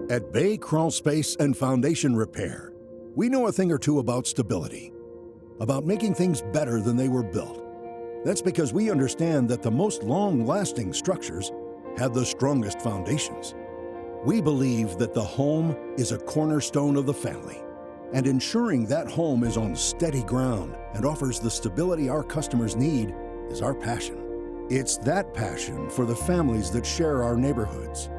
At Bay Crawl Space and Foundation Repair, we know a thing or two about stability, about making things better than they were built. That's because we understand that the most long-lasting structures have the strongest foundations. We believe that the home is a cornerstone of the family, and ensuring that home is on steady ground and offers the stability our customers need is our passion. It's that passion for the families that share our neighborhoods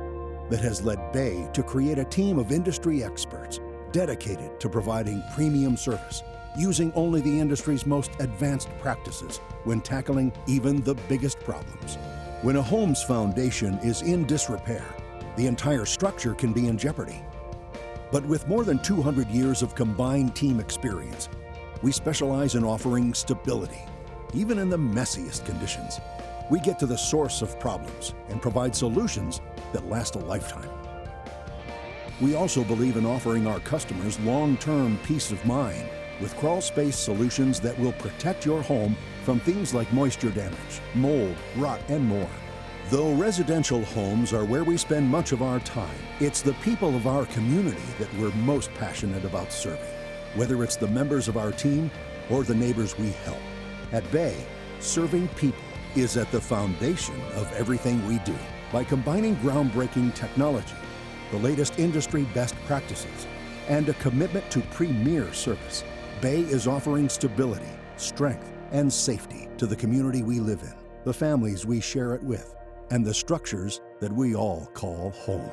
that has led Bay to create a team of industry experts dedicated to providing premium service, using only the industry's most advanced practices when tackling even the biggest problems. When a home's foundation is in disrepair, the entire structure can be in jeopardy. But with more than 200 years of combined team experience, we specialize in offering stability, even in the messiest conditions. We get to the source of problems and provide solutions that last a lifetime. We also believe in offering our customers long-term peace of mind with crawl space solutions that will protect your home from things like moisture damage, mold, rot, and more. Though residential homes are where we spend much of our time, it's the people of our community that we're most passionate about serving, whether it's the members of our team or the neighbors we help. At Bay, serving people is at the foundation of everything we do. By combining groundbreaking technology, the latest industry best practices, and a commitment to premier service, Bay is offering stability, strength, and safety to the community we live in, the families we share it with, and the structures that we all call home.